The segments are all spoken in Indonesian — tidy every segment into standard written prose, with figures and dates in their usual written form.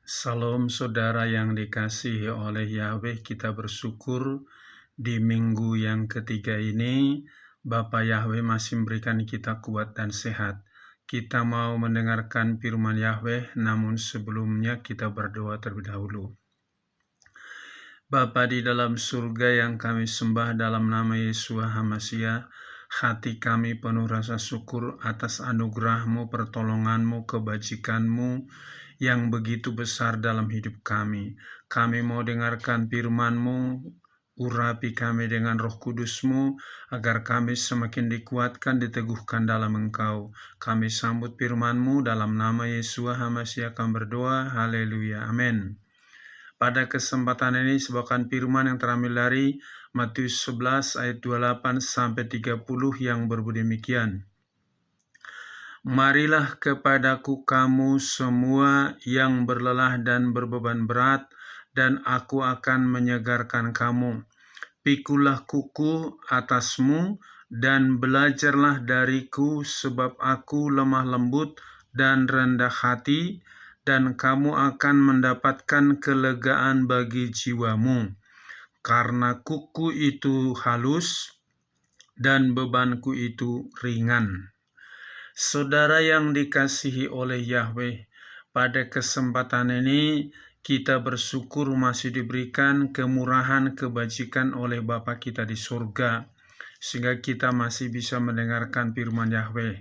Salam saudara yang dikasihi oleh Yahweh, kita bersyukur di minggu yang ketiga ini Bapa Yahweh masih memberikan kita kuat dan sehat. Kita mau mendengarkan firman Yahweh, namun sebelumnya kita berdoa terlebih dahulu. Bapa di dalam surga yang kami sembah dalam nama Yesus HaMasiah, hati kami penuh rasa syukur atas anugerah-Mu, pertolongan-Mu, kebajikan-Mu yang begitu besar dalam hidup kami. Kami mau dengarkan firman-Mu, urapi kami dengan Roh Kudus-Mu, agar kami semakin dikuatkan, diteguhkan dalam Engkau. Kami sambut firman-Mu dalam nama Yesus HaMasiah kami berdoa, haleluya, amin. Pada kesempatan ini sebagian firman yang terambil dari Matius 11 ayat 28 sampai 30 yang berbunyi demikian. Marilah kepadaku kamu semua yang berlelah dan berbeban berat, dan aku akan menyegarkan kamu. Pikulah kuku atasmu dan belajarlah dariku, sebab aku lemah lembut dan rendah hati, dan kamu akan mendapatkan kelegaan bagi jiwamu. Karena kuku itu halus dan bebanku itu ringan. Saudara yang dikasihi oleh Yahweh, pada kesempatan ini kita bersyukur masih diberikan kemurahan kebajikan oleh Bapa kita di surga, sehingga kita masih bisa mendengarkan firman Yahweh.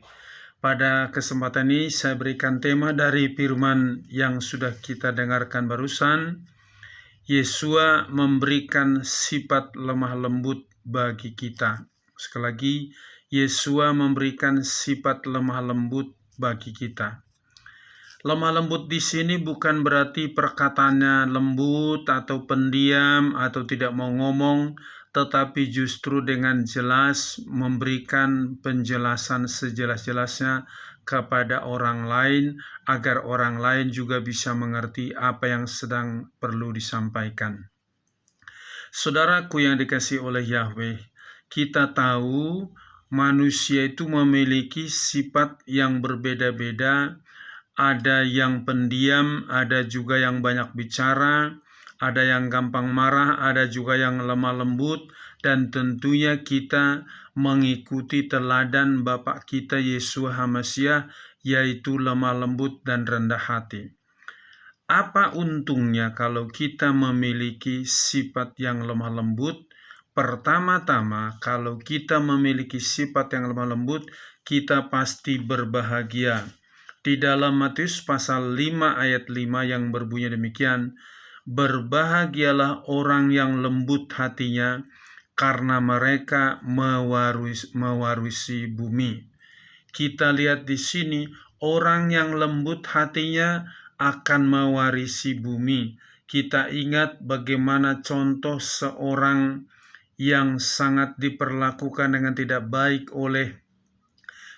Pada kesempatan ini saya berikan tema dari firman yang sudah kita dengarkan barusan. Yesua memberikan sifat lemah lembut bagi kita. Sekali lagi, Yesua memberikan sifat lemah lembut bagi kita. Lemah lembut di sini bukan berarti perkataannya lembut atau pendiam atau tidak mau ngomong, tetapi justru dengan jelas memberikan penjelasan sejelas-jelasnya kepada orang lain, agar orang lain juga bisa mengerti apa yang sedang perlu disampaikan. Saudaraku yang dikasihi oleh Yahweh, kita tahu manusia itu memiliki sifat yang berbeda-beda. Ada yang pendiam, ada juga yang banyak bicara, ada yang gampang marah, ada juga yang lemah lembut, dan tentunya kita mengikuti teladan Bapa kita Yesus HaMasiah, yaitu lemah lembut dan rendah hati. Apa untungnya kalau kita memiliki sifat yang lemah lembut? Pertama-tama, kalau kita memiliki sifat yang lemah lembut, kita pasti berbahagia. Di dalam Matius pasal 5 ayat 5 yang berbunyi demikian, berbahagialah orang yang lembut hatinya, karena mereka mewarisi bumi. Kita lihat di sini, orang yang lembut hatinya akan mewarisi bumi. Kita ingat bagaimana contoh seorang yang sangat diperlakukan dengan tidak baik oleh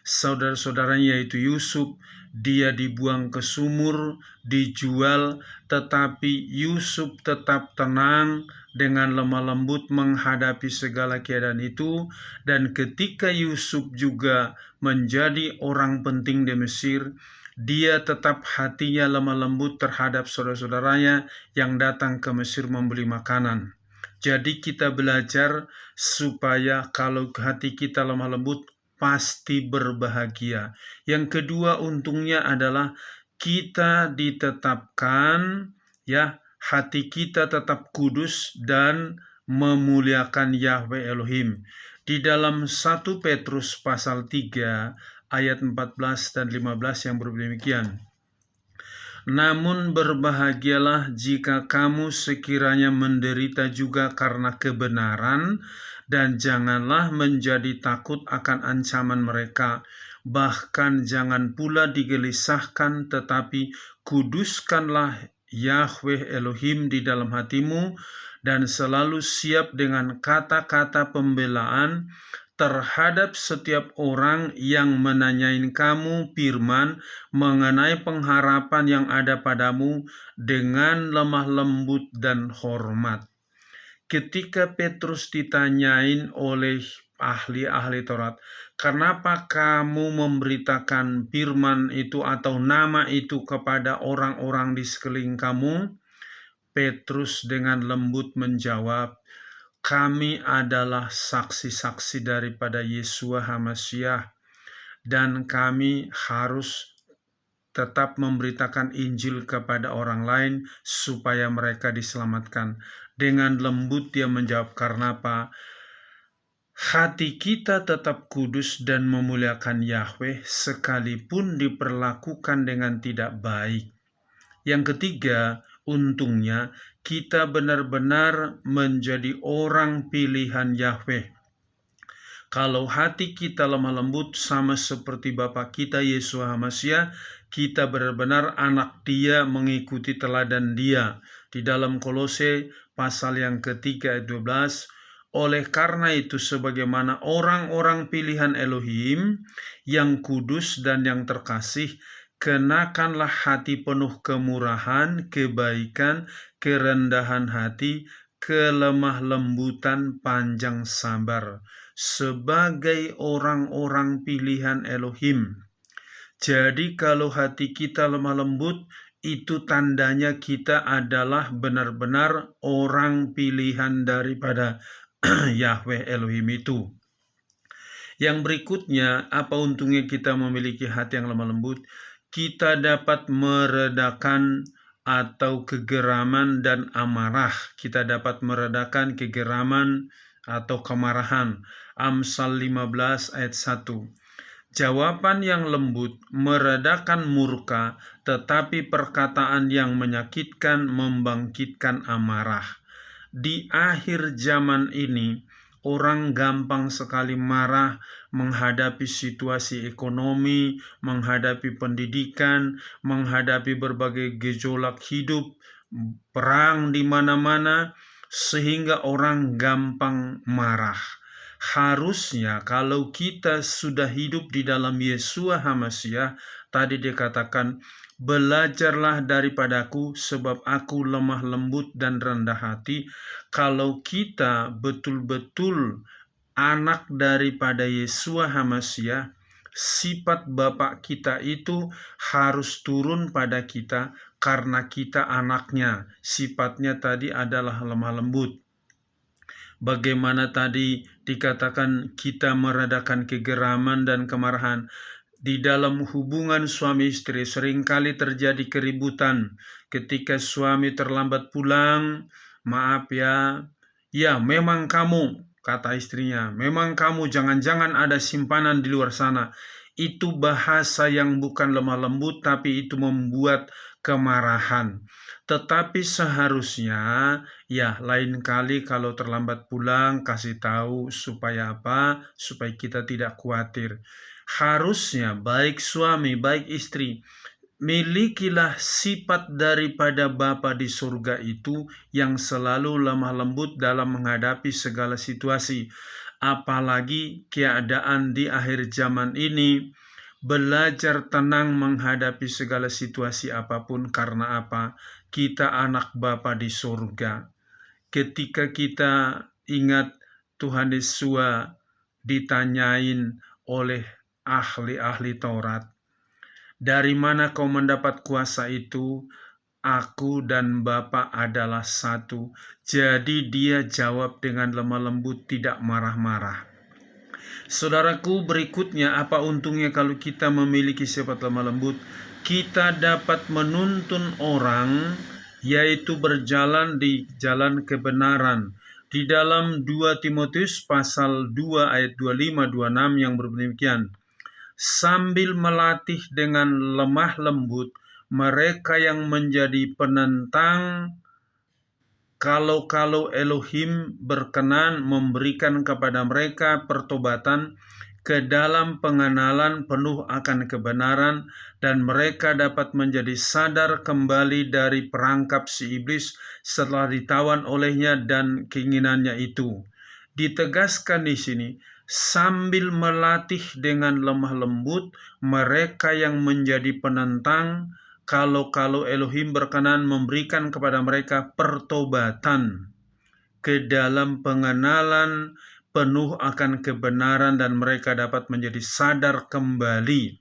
saudara-saudaranya, yaitu Yusuf. Dia dibuang ke sumur, dijual, tetapi Yusuf tetap tenang dengan lemah lembut menghadapi segala keadaan itu. Dan ketika Yusuf juga menjadi orang penting di Mesir, dia tetap hatinya lemah lembut terhadap saudara-saudaranya yang datang ke Mesir membeli makanan. Jadi kita belajar supaya kalau hati kita lemah lembut, pasti berbahagia. Yang kedua untungnya adalah kita ditetapkan, hati kita tetap kudus dan memuliakan Yahweh Elohim. Di dalam 1 Petrus pasal 3 ayat 14 dan 15 yang berbunyi demikian. Namun berbahagialah jika kamu sekiranya menderita juga karena kebenaran, dan janganlah menjadi takut akan ancaman mereka. Bahkan jangan pula digelisahkan, tetapi kuduskanlah Yahweh Elohim di dalam hatimu, dan selalu siap dengan kata-kata pembelaan terhadap setiap orang yang menanyain kamu firman mengenai pengharapan yang ada padamu dengan lemah lembut dan hormat. Ketika Petrus ditanyain oleh ahli-ahli Taurat, kenapa kamu memberitakan firman itu atau nama itu kepada orang-orang di sekeliling kamu? Petrus dengan lembut menjawab, kami adalah saksi-saksi daripada Yesua HaMasiah, dan kami harus tetap memberitakan Injil kepada orang lain supaya mereka diselamatkan. Dengan lembut dia menjawab, karena apa? Hati kita tetap kudus dan memuliakan Yahweh sekalipun diperlakukan dengan tidak baik. Yang ketiga, untungnya kita benar-benar menjadi orang pilihan Yahweh. Kalau hati kita lemah lembut sama seperti Bapa kita Yesus HaMasiah, kita benar-benar anak Dia, mengikuti teladan Dia. Di dalam Kolose pasal yang ketiga ayat 12, oleh karena itu sebagaimana orang-orang pilihan Elohim yang kudus dan yang terkasih, kenakanlah hati penuh kemurahan, kebaikan, kerendahan hati, kelemah lembutan, panjang sabar, sebagai orang-orang pilihan Elohim. Jadi kalau hati kita lemah lembut, itu tandanya kita adalah benar-benar orang pilihan daripada Yahweh Elohim itu. Yang berikutnya, apa untungnya kita memiliki hati yang lemah lembut? Kita dapat meredakan atau kegeraman dan amarah. Kita dapat meredakan kegeraman atau kemarahan. Amsal 15 ayat 1. Jawaban yang lembut meredakan murka, tetapi perkataan yang menyakitkan membangkitkan amarah. Di akhir zaman ini, orang gampang sekali marah menghadapi situasi ekonomi, menghadapi pendidikan, menghadapi berbagai gejolak hidup, perang di mana-mana, sehingga orang gampang marah. Harusnya kalau kita sudah hidup di dalam Yesua HaMasiah, tadi dikatakan, belajarlah daripadaku sebab aku lemah lembut dan rendah hati. Kalau kita betul-betul anak daripada Yesua HaMasiah, sifat Bapa kita itu harus turun pada kita karena kita anaknya. Sifatnya tadi adalah lemah lembut. Bagaimana tadi dikatakan kita meredakan kegeraman dan kemarahan. Di dalam hubungan suami istri seringkali terjadi keributan. Ketika suami terlambat pulang, maaf ya memang kamu, kata istrinya, memang kamu, jangan-jangan ada simpanan di luar sana. Itu bahasa yang bukan lemah lembut, tapi itu membuat kemarahan. Tetapi seharusnya, lain kali kalau terlambat pulang, kasih tahu supaya apa? Supaya kita tidak khawatir. Harusnya baik suami, baik istri, milikilah sifat daripada Bapa di surga itu yang selalu lemah lembut dalam menghadapi segala situasi. Apalagi keadaan di akhir zaman ini, belajar tenang menghadapi segala situasi apapun. Karena apa? Kita anak Bapa di surga. Ketika kita ingat Tuhan Yesus ditanyain oleh ahli-ahli Taurat, dari mana kau mendapat kuasa itu? Aku dan Bapa adalah satu. Jadi dia jawab dengan lemah lembut, tidak marah-marah. Saudaraku, berikutnya, apa untungnya kalau kita memiliki sifat lemah lembut? Kita dapat menuntun orang, yaitu berjalan di jalan kebenaran. Di dalam 2 Timotius pasal 2 ayat 25-26 yang berbunyi demikian, sambil melatih dengan lemah lembut mereka yang menjadi penentang, kalau Elohim berkenan memberikan kepada mereka pertobatan ke dalam pengenalan penuh akan kebenaran, dan mereka dapat menjadi sadar kembali dari perangkap si iblis setelah ditawan olehnya dan keinginannya itu. Ditegaskan di sini, sambil melatih dengan lemah lembut mereka yang menjadi penentang, kalau Elohim berkenan memberikan kepada mereka pertobatan ke dalam pengenalan penuh akan kebenaran, dan mereka dapat menjadi sadar kembali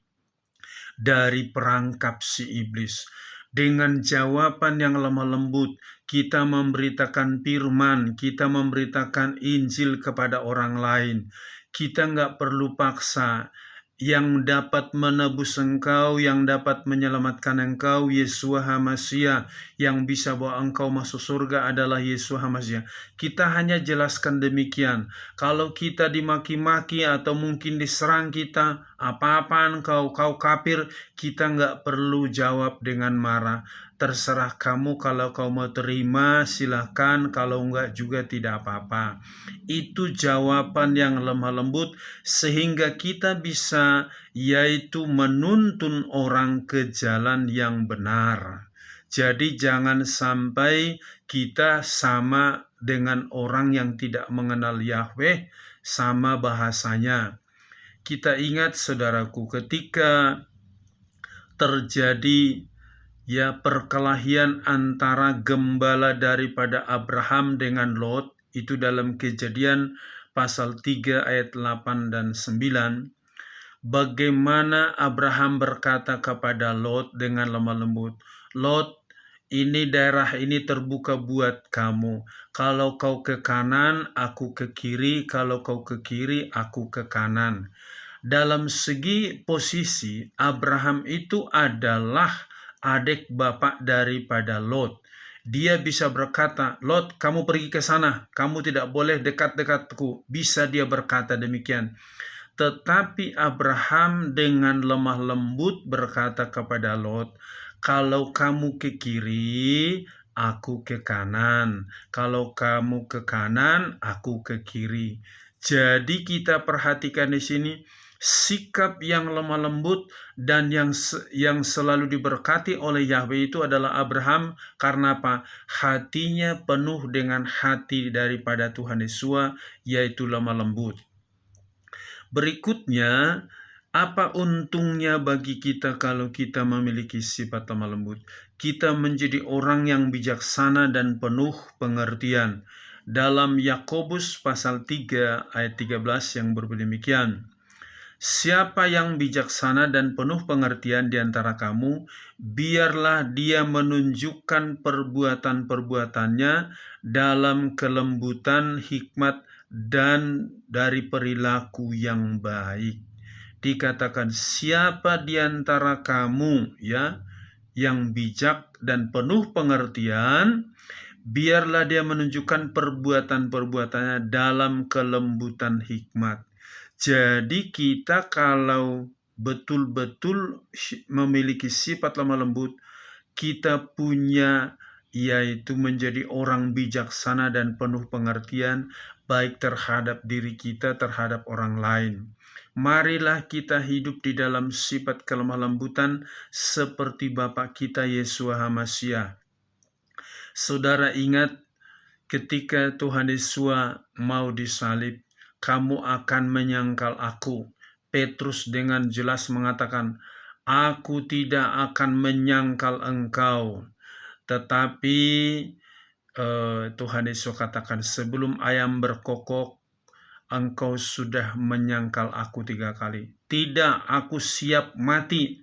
dari perangkap si iblis. Dengan jawaban yang lemah lembut, kita memberitakan firman, kita memberitakan Injil kepada orang lain. Kita nggak perlu paksa. Yang dapat menebus engkau, yang dapat menyelamatkan engkau, Yeshua HaMashiach. Yang bisa bawa engkau masuk surga adalah Yeshua HaMashiach. Kita hanya jelaskan demikian. Kalau kita dimaki-maki atau mungkin diserang kita, apa-apaan kau kafir, kita nggak perlu jawab dengan marah. Terserah kamu, kalau kau mau terima silahkan, kalau enggak juga tidak apa-apa. Itu jawaban yang lemah lembut sehingga kita bisa yaitu menuntun orang ke jalan yang benar. Jadi jangan sampai kita sama dengan orang yang tidak mengenal Yahweh, sama bahasanya. Kita ingat saudaraku, ketika terjadi perkelahian antara gembala daripada Abraham dengan Lot, itu dalam Kejadian pasal 3 ayat 8 dan 9. Bagaimana Abraham berkata kepada Lot dengan lemah lembut, Lot, ini daerah ini terbuka buat kamu. Kalau kau ke kanan, aku ke kiri. Kalau kau ke kiri, aku ke kanan. Dalam segi posisi, Abraham itu adalah adik bapak daripada Lot. Dia bisa berkata, Lot, kamu pergi ke sana, kamu tidak boleh dekat-dekatku. Bisa dia berkata demikian. Tetapi Abraham dengan lemah lembut berkata kepada Lot, kalau kamu ke kiri, aku ke kanan. Kalau kamu ke kanan, aku ke kiri. Jadi kita perhatikan di sini, sikap yang lemah lembut dan yang selalu diberkati oleh Yahweh itu adalah Abraham. Karena apa? Hatinya penuh dengan hati daripada Tuhan Yesus, yaitu lemah lembut. Berikutnya, apa untungnya bagi kita kalau kita memiliki sifat lemah lembut? Kita menjadi orang yang bijaksana dan penuh pengertian. Dalam Yakobus pasal 3 ayat 13 yang berbunyi demikian, siapa yang bijaksana dan penuh pengertian di antara kamu, biarlah dia menunjukkan perbuatan-perbuatannya dalam kelembutan, hikmat, dan dari perilaku yang baik. Dikatakan siapa di antara kamu yang bijak dan penuh pengertian, biarlah dia menunjukkan perbuatan-perbuatannya dalam kelembutan, hikmat. Jadi kita kalau betul-betul memiliki sifat lemah lembut, kita punya yaitu menjadi orang bijaksana dan penuh pengertian, baik terhadap diri kita, terhadap orang lain. Marilah kita hidup di dalam sifat kelemah lembutan seperti Bapa kita Yeshua HaMashiach. Saudara ingat ketika Tuhan Yesus mau disalib, kamu akan menyangkal aku. Petrus dengan jelas mengatakan, aku tidak akan menyangkal engkau. Tetapi Tuhan Yesus katakan, sebelum ayam berkokok, engkau sudah menyangkal aku 3 kali. Tidak, aku siap mati.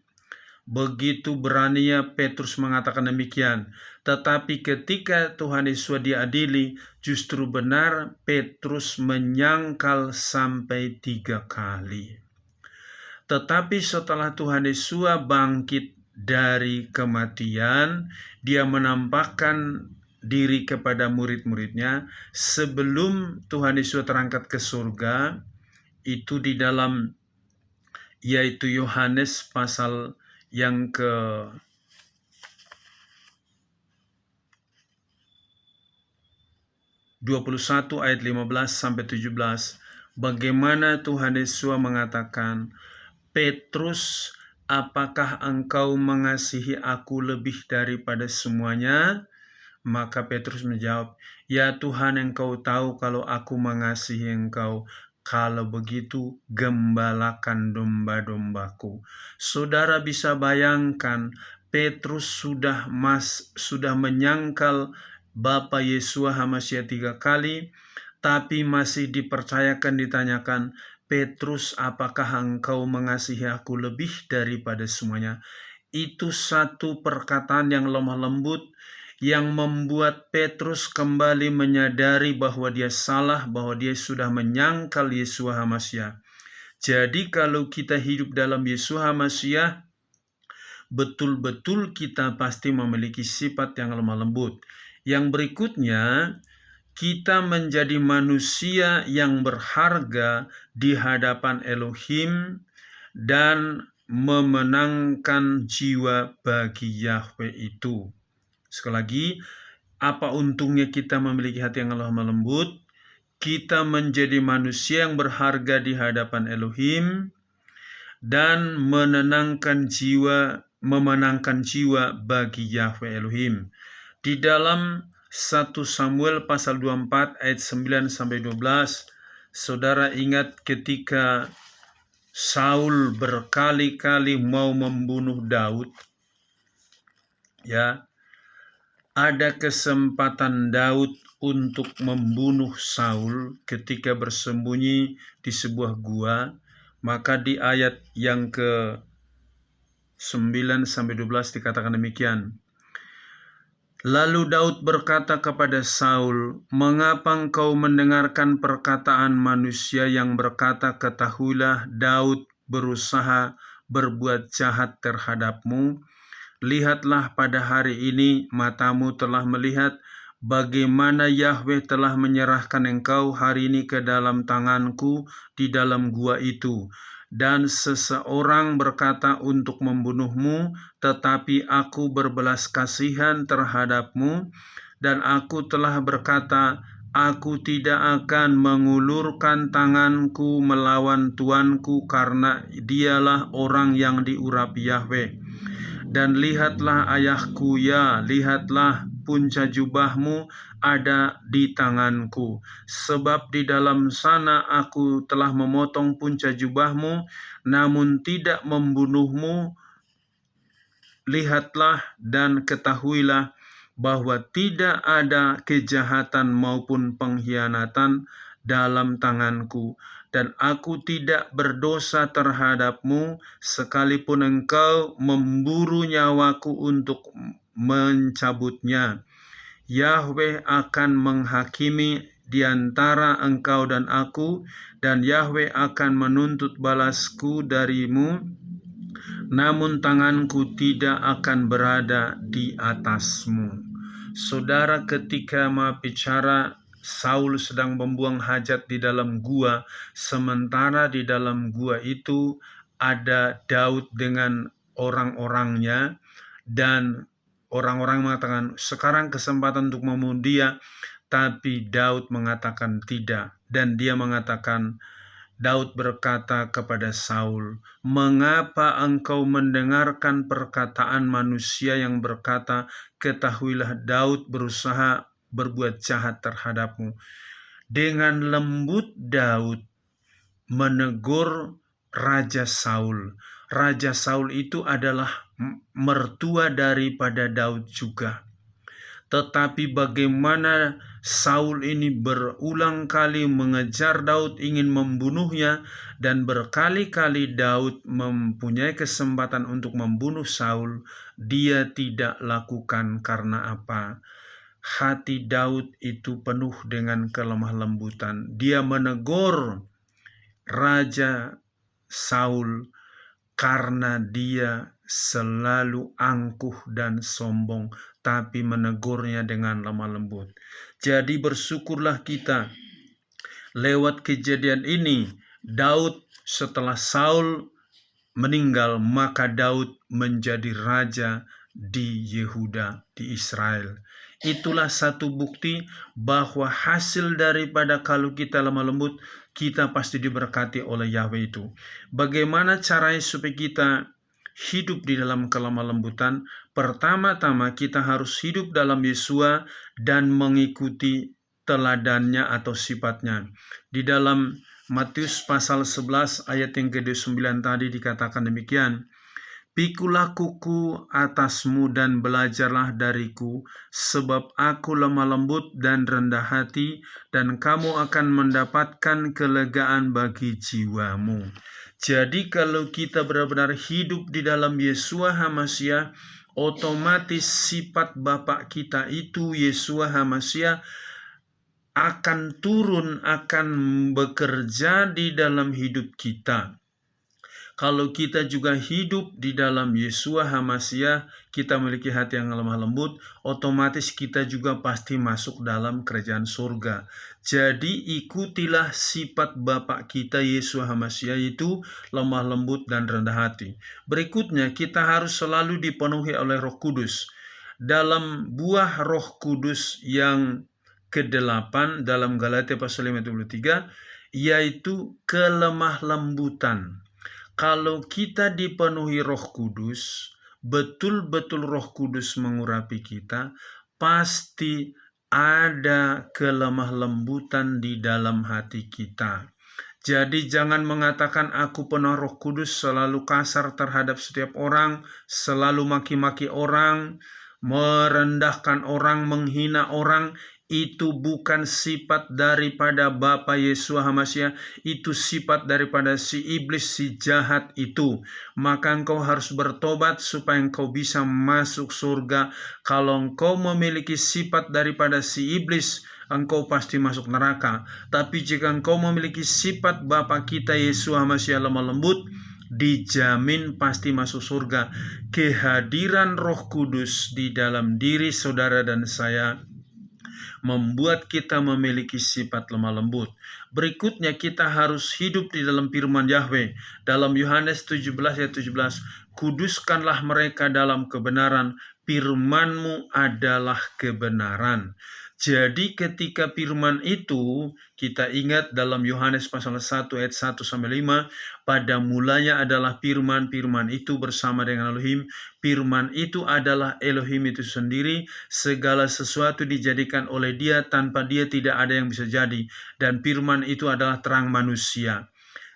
Begitu beraninya Petrus mengatakan demikian. Tetapi ketika Tuhan Yesus diadili, justru benar Petrus menyangkal sampai 3 kali. Tetapi setelah Tuhan Yesus bangkit dari kematian, dia menampakkan diri kepada murid-muridnya sebelum Tuhan Yesus terangkat ke surga. Itu di dalam yaitu Yohanes pasal yang ke 21 ayat 15 sampai 17, bagaimana Tuhan Yesus mengatakan, Petrus, apakah engkau mengasihi aku lebih daripada semuanya? Maka Petrus menjawab, ya Tuhan, engkau tahu kalau aku mengasihi engkau. Kalau begitu, gembalakan domba-dombaku. Saudara bisa bayangkan, Petrus sudah menyangkal Bapa Yeshua HaMashiach 3 kali, tapi masih dipercayakan ditanyakan, Petrus, apakah engkau mengasihi aku lebih daripada semuanya? Itu satu perkataan yang lemah lembut yang membuat Petrus kembali menyadari bahwa dia salah, bahwa dia sudah menyangkal Yeshua HaMasyiah. Jadi kalau kita hidup dalam Yeshua HaMasyiah, betul-betul kita pasti memiliki sifat yang lemah lembut. Yang berikutnya, kita menjadi manusia yang berharga di hadapan Elohim dan memenangkan jiwa bagi Yahweh itu. Sekali lagi, apa untungnya kita memiliki hati yang lemah lembut? Kita menjadi manusia yang berharga di hadapan Elohim dan memenangkan jiwa bagi Yahweh Elohim. Di dalam 1 Samuel pasal 24 ayat 9-12, saudara ingat ketika Saul berkali-kali mau membunuh Daud, ya, ada kesempatan Daud untuk membunuh Saul ketika bersembunyi di sebuah gua. Maka di ayat yang ke 9-12 dikatakan demikian. Lalu Daud berkata kepada Saul, "Mengapa engkau mendengarkan perkataan manusia yang berkata, ketahuilah Daud berusaha berbuat jahat terhadapmu? Lihatlah pada hari ini matamu telah melihat bagaimana Yahweh telah menyerahkan engkau hari ini ke dalam tanganku di dalam gua itu. Dan seseorang berkata untuk membunuhmu, tetapi aku berbelas kasihan terhadapmu, dan aku telah berkata, aku tidak akan mengulurkan tanganku melawan tuanku karena dialah orang yang diurapi Yahweh. Dan lihatlah ayahku, ya, lihatlah punca jubahmu ada di tanganku. Sebab di dalam sana aku telah memotong punca jubahmu, namun tidak membunuhmu. Lihatlah dan ketahuilah bahwa tidak ada kejahatan maupun pengkhianatan dalam tanganku, dan aku tidak berdosa terhadapmu, sekalipun engkau memburu nyawaku untuk mencabutnya. Yahweh akan menghakimi di antara engkau dan aku, dan Yahweh akan menuntut balasku darimu, namun tanganku tidak akan berada di atasmu. Saudara, ketika bicara Saul sedang membuang hajat di dalam gua, sementara di dalam gua itu ada Daud dengan orang-orangnya, dan orang-orang mengatakan sekarang kesempatan untuk membunuh dia, tapi Daud mengatakan tidak. Dan dia mengatakan, Daud berkata kepada Saul, "Mengapa engkau mendengarkan perkataan manusia yang berkata, ketahuilah Daud berusaha berbuat jahat terhadapmu?" Dengan lembut Daud menegur Raja Saul. Raja Saul itu adalah mertua daripada Daud juga. Tetapi bagaimana Saul ini berulang kali mengejar Daud, ingin membunuhnya, dan berkali-kali Daud mempunyai kesempatan untuk membunuh Saul, dia tidak lakukan. Karena apa? Hati Daud itu penuh dengan kelemah lembutan. Dia menegur Raja Saul karena dia selalu angkuh dan sombong, tapi menegurnya dengan lemah lembut. Jadi bersyukurlah kita lewat kejadian ini. Daud setelah Saul meninggal, maka Daud menjadi raja di Yehuda, di Israel. Itulah satu bukti bahwa hasil daripada kalau kita lemah lembut, kita pasti diberkati oleh Yahweh itu. Bagaimana caranya supaya kita hidup di dalam kelemah lembutan? Pertama-tama kita harus hidup dalam Yeshua dan mengikuti teladannya atau sifatnya. Di dalam Matius pasal 11 ayat yang ke-9 tadi dikatakan demikian, Pikulah kuku atasmu dan belajarlah dariku, sebab aku lemah lembut dan rendah hati, dan kamu akan mendapatkan kelegaan bagi jiwamu. Jadi kalau kita benar-benar hidup di dalam Yeshua HaMashiach, otomatis sifat Bapa kita itu Yeshua HaMashiach akan turun, akan bekerja di dalam hidup kita. Kalau kita juga hidup di dalam Yeshua HaMashiach, kita memiliki hati yang lemah lembut, otomatis kita juga pasti masuk dalam kerajaan surga. Jadi ikutilah sifat Bapa kita Yeshua HaMashiach itu lemah lembut dan rendah hati. Berikutnya, kita harus selalu dipenuhi oleh Roh Kudus. Dalam buah Roh Kudus yang ke-8 dalam Galatia pasal 5:23, yaitu kelemah lembutan. Kalau kita dipenuhi Roh Kudus, betul-betul Roh Kudus mengurapi kita, pasti ada kelemah lembutan di dalam hati kita. Jadi jangan mengatakan aku penuh Roh Kudus selalu kasar terhadap setiap orang, selalu maki-maki orang, merendahkan orang, menghina orang. Itu bukan sifat daripada Bapa Yeshua HaMashiach, itu sifat daripada si iblis, si jahat itu. Maka engkau harus bertobat supaya engkau bisa masuk surga. Kalau engkau memiliki sifat daripada si iblis, engkau pasti masuk neraka. Tapi jika engkau memiliki sifat Bapa kita Yeshua HaMashiach lemah lembut, dijamin pasti masuk surga. Kehadiran Roh Kudus di dalam diri saudara dan saya membuat kita memiliki sifat lemah lembut. Berikutnya kita harus hidup di dalam firman Yahweh. Dalam Yohanes 17 ayat 17, kuduskanlah mereka dalam kebenaran, firman-Mu adalah kebenaran. Jadi ketika firman itu, kita ingat dalam Yohanes pasal 1 ayat 1-5, pada mulanya adalah firman, firman itu bersama dengan Elohim, firman itu adalah Elohim itu sendiri, segala sesuatu dijadikan oleh Dia, tanpa Dia tidak ada yang bisa jadi, dan firman itu adalah terang manusia.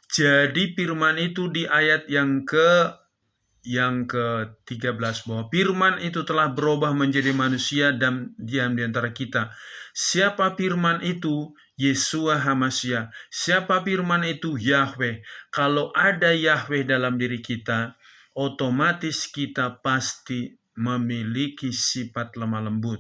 Jadi firman itu di ayat yang ke-13 bahwa firman itu telah berubah menjadi manusia dan diam di antara kita. Siapa firman itu? Yeshua HaMashiach. Siapa firman itu? Yahweh. Kalau ada Yahweh dalam diri kita, otomatis kita pasti memiliki sifat lemah lembut.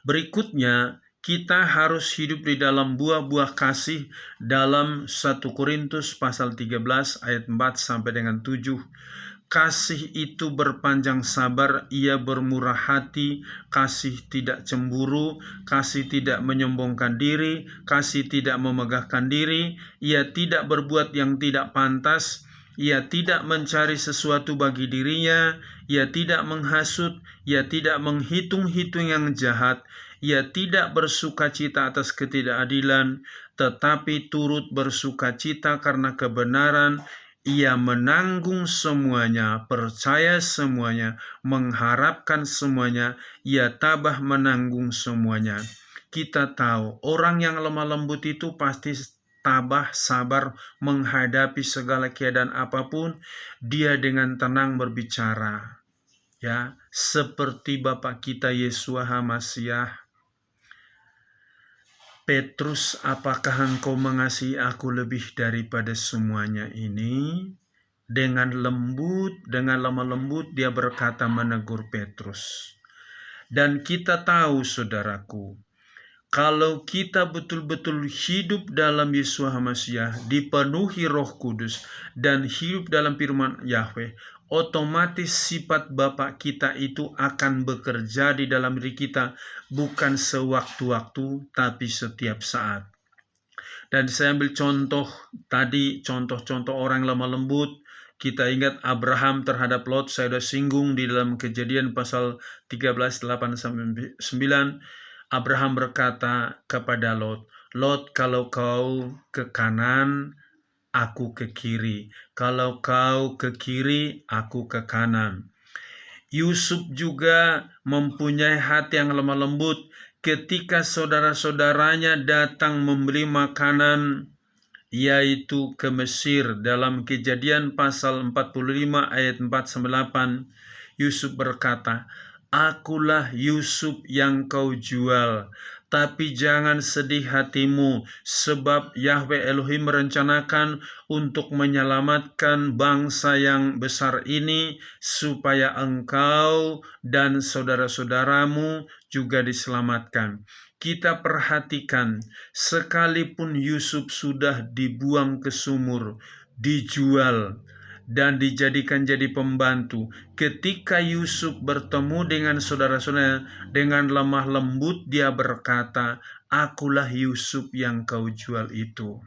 Berikutnya, kita harus hidup di dalam buah-buah kasih dalam 1 Korintus pasal 13 ayat 4 sampai dengan 7. Kasih itu berpanjang sabar, ia bermurah hati, kasih tidak cemburu, kasih tidak menyombongkan diri, kasih tidak memegahkan diri, ia tidak berbuat yang tidak pantas, ia tidak mencari sesuatu bagi dirinya, ia tidak menghasut, ia tidak menghitung-hitung yang jahat, ia tidak bersukacita atas ketidakadilan, tetapi turut bersukacita karena kebenaran. Ia menanggung semuanya, percaya semuanya, mengharapkan semuanya, ia tabah menanggung semuanya. Kita tahu orang yang lemah lembut itu pasti tabah, sabar menghadapi segala keadaan apapun. Dia dengan tenang berbicara, ya, seperti Bapa kita Yeshua HaMashiach. Petrus, apakah engkau mengasihi aku lebih daripada semuanya ini? Dengan lembut, dengan lemah lembut dia berkata menegur Petrus. Dan kita tahu saudaraku, kalau kita betul-betul hidup dalam Yeshua HaMashiach, dipenuhi Roh Kudus, dan hidup dalam firman Yahweh, otomatis sifat Bapa kita itu akan bekerja di dalam diri kita, bukan sewaktu-waktu, tapi setiap saat. Dan saya ambil contoh tadi, contoh-contoh orang lemah lembut. Kita ingat Abraham terhadap Lot, saya sudah singgung di dalam Kejadian pasal 13, 8-9. Abraham berkata kepada Lot, Lot, kalau kau ke kanan, aku ke kiri. Kalau kau ke kiri, aku ke kanan. Yusuf juga mempunyai hati yang lemah lembut. Ketika saudara-saudaranya datang membeli makanan yaitu ke Mesir. Dalam Kejadian pasal 45 ayat 4-8, Yusuf berkata, "Akulah Yusuf yang kau jual, tapi jangan sedih hatimu, sebab Yahweh Elohim merencanakan untuk menyelamatkan bangsa yang besar ini, supaya engkau dan saudara-saudaramu juga diselamatkan." Kita perhatikan, sekalipun Yusuf sudah dibuang ke sumur, dijual, dan dijadikan jadi pembantu, ketika Yusuf bertemu dengan saudara-saudara, dengan lemah lembut dia berkata, "Akulah Yusuf yang kau jual itu."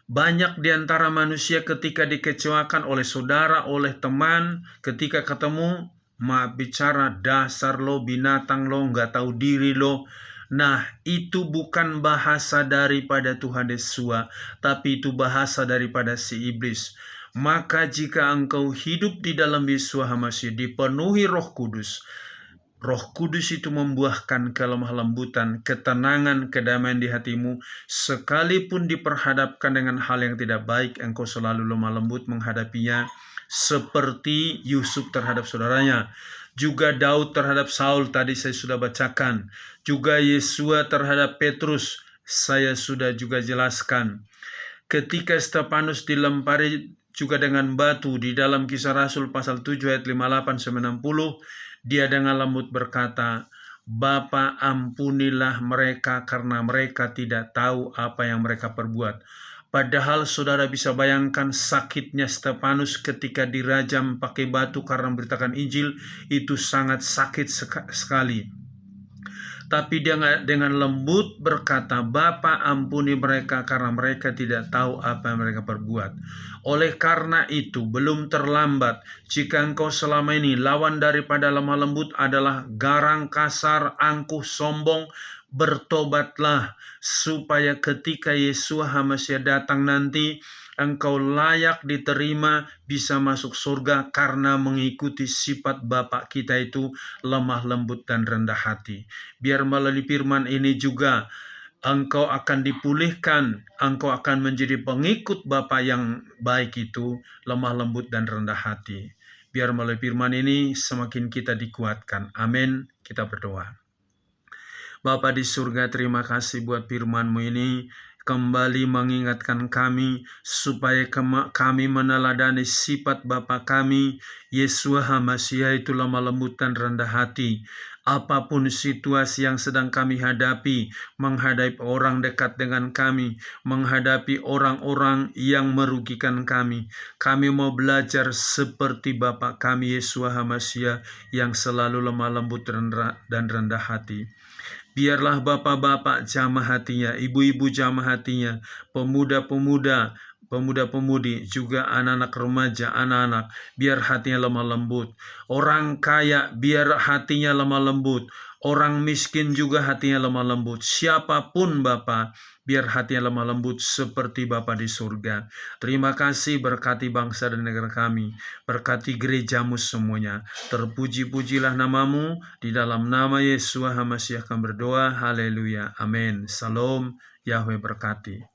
Banyak di antara manusia ketika dikecewakan oleh saudara, oleh teman, ketika ketemu, maaf bicara, "Dasar lo, binatang lo, nggak tahu diri lo." Nah, itu bukan bahasa daripada Tuhan Yesus, tapi itu bahasa daripada si iblis. Maka jika engkau hidup di dalam Yesus HaMashiach, dipenuhi Roh Kudus, Roh Kudus itu membuahkan kelemah lembutan, ketenangan, kedamaian di hatimu. Sekalipun diperhadapkan dengan hal yang tidak baik, engkau selalu lemah lembut menghadapinya, seperti Yusuf terhadap saudaranya. Juga Daud terhadap Saul, tadi saya sudah bacakan. Juga Yesua terhadap Petrus, saya sudah juga jelaskan. Ketika Stefanus dilempari juga dengan batu di dalam Kisah Rasul pasal 7 ayat 58-60, dia dengan lembut berkata, "Bapa, ampunilah mereka karena mereka tidak tahu apa yang mereka perbuat." Padahal saudara bisa bayangkan sakitnya Stefanus ketika dirajam pakai batu karena memberitakan Injil, itu sangat sakit sekali. Tapi dia dengan lembut berkata, "Bapa, ampuni mereka karena mereka tidak tahu apa yang mereka perbuat." Oleh karena itu, belum terlambat. Jika engkau selama ini lawan daripada lemah lembut adalah garang, kasar, angkuh, sombong, bertobatlah supaya ketika Yesus HaMashiach datang nanti, engkau layak diterima, bisa masuk surga karena mengikuti sifat Bapa kita itu lemah lembut dan rendah hati. Biar melalui firman ini juga engkau akan dipulihkan, engkau akan menjadi pengikut Bapa yang baik itu, lemah lembut dan rendah hati. Biar melalui firman ini semakin kita dikuatkan. Amin. Kita berdoa. Bapa di surga, terima kasih buat firman-Mu ini. Kembali mengingatkan kami supaya kami meneladani sifat Bapa kami, Yesus HaMashiach, itu lemah lembut dan rendah hati. Apapun situasi yang sedang kami hadapi, menghadapi orang dekat dengan kami, menghadapi orang-orang yang merugikan kami mau belajar seperti Bapa kami Yesus HaMashiach yang selalu lemah lembut dan rendah hati. Biarlah bapak-bapak jamah hatinya, ibu-ibu jamah hatinya, pemuda-pemudi, juga anak-anak remaja, anak-anak, biar hatinya lemah lembut. Orang kaya, biar hatinya lemah lembut. Orang miskin juga hatinya lemah lembut. Siapapun Bapa, biar hatinya lemah lembut seperti Bapa di surga. Terima kasih, berkati bangsa dan negara kami. Berkati gerejamu semuanya. Terpuji-pujilah namamu. Di dalam nama Yesus HaMashiach kami berdoa. Haleluya. Amin. Salam. Yahweh berkati.